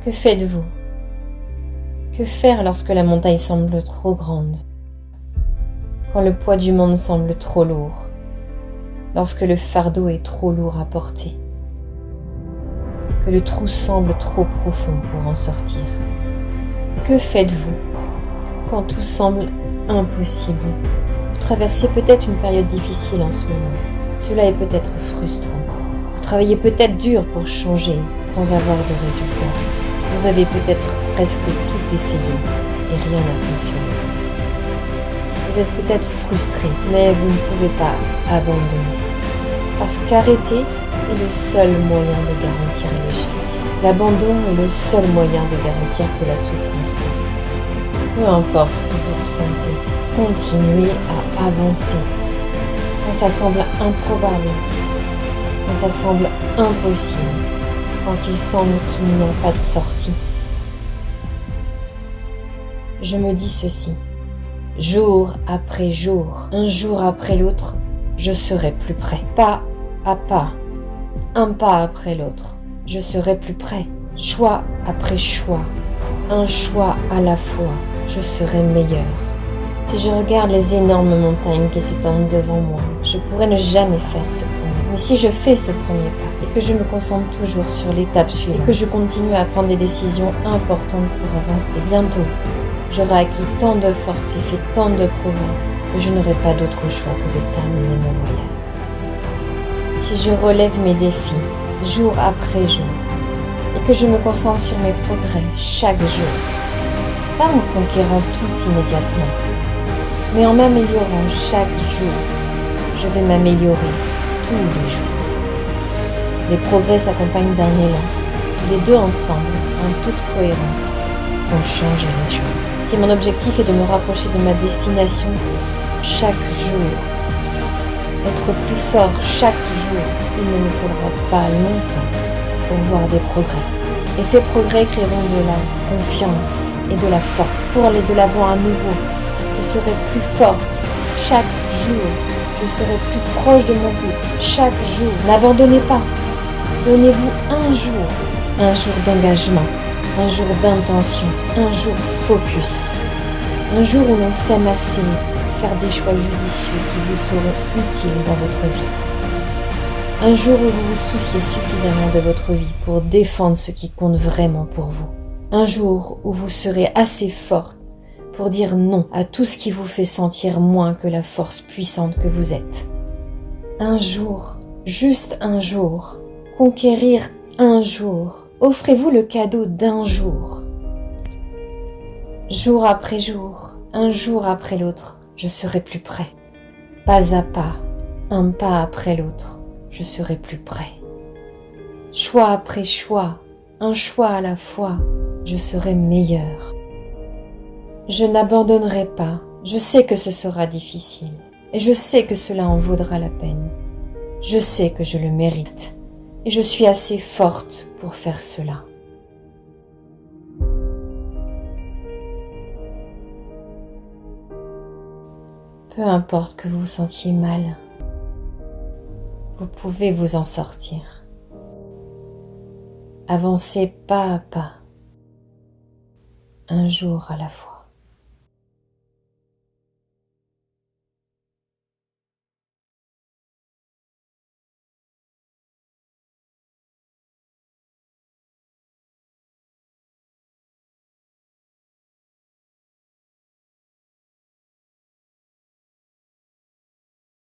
Que faites-vous? Que faire lorsque la montagne semble trop grande? Quand le poids du monde semble trop lourd? Lorsque le fardeau est trop lourd à porter? Que le trou semble trop profond pour en sortir? Que faites-vous quand tout semble impossible? Vous traversez peut-être une période difficile en ce moment. Cela est peut-être frustrant. Vous travaillez peut-être dur pour changer sans avoir de résultat. Vous avez peut-être presque tout essayé et rien n'a fonctionné. Vous êtes peut-être frustré, mais vous ne pouvez pas abandonner. Parce qu'arrêter est le seul moyen de garantir l'échec. L'abandon est le seul moyen de garantir que la souffrance reste. Peu importe ce que vous ressentez, continuez à avancer. Quand ça semble improbable, quand ça semble impossible, quand il semble qu'il n'y a pas de sortie. Je me dis ceci, jour après jour, un jour après l'autre, je serai plus près. Pas à pas, un pas après l'autre, je serai plus près. Choix après choix, un choix à la fois, je serai meilleur. Si je regarde les énormes montagnes qui s'étendent devant moi, je pourrais ne jamais faire ce premier. Mais si je fais ce premier pas et que je me concentre toujours sur l'étape suivante et que je continue à prendre des décisions importantes pour avancer, bientôt, j'aurai acquis tant de force et fait tant de progrès que je n'aurai pas d'autre choix que de terminer mon voyage. Si je relève mes défis jour après jour et que je me concentre sur mes progrès chaque jour, pas en conquérant tout immédiatement, mais en m'améliorant chaque jour, je vais m'améliorer tous les jours. Les progrès s'accompagnent d'un élan. Les deux ensemble, en toute cohérence, font changer les choses. Si mon objectif est de me rapprocher de ma destination chaque jour, être plus fort chaque jour, il ne me faudra pas longtemps pour voir des progrès. Et ces progrès créeront de la confiance et de la force pour aller de l'avant à nouveau. Je serai plus forte chaque jour. Je serai plus proche de mon but chaque jour. N'abandonnez pas. Donnez-vous un jour d'engagement, un jour d'intention, un jour focus, un jour où l'on s'aime assez pour faire des choix judicieux qui vous seront utiles dans votre vie. Un jour où vous vous souciez suffisamment de votre vie pour défendre ce qui compte vraiment pour vous. Un jour où vous serez assez forte pour dire non à tout ce qui vous fait sentir moins que la force puissante que vous êtes. Un jour, juste un jour, conquérir un jour. Offrez-vous le cadeau d'un jour. Jour après jour, un jour après l'autre, je serai plus près. Pas à pas, un pas après l'autre, je serai plus près. Choix après choix, un choix à la fois, je serai meilleur. Je n'abandonnerai pas, je sais que ce sera difficile et je sais que cela en vaudra la peine. Je sais que je le mérite et je suis assez forte pour faire cela. Peu importe que vous vous sentiez mal, vous pouvez vous en sortir. Avancez pas à pas, un jour à la fois.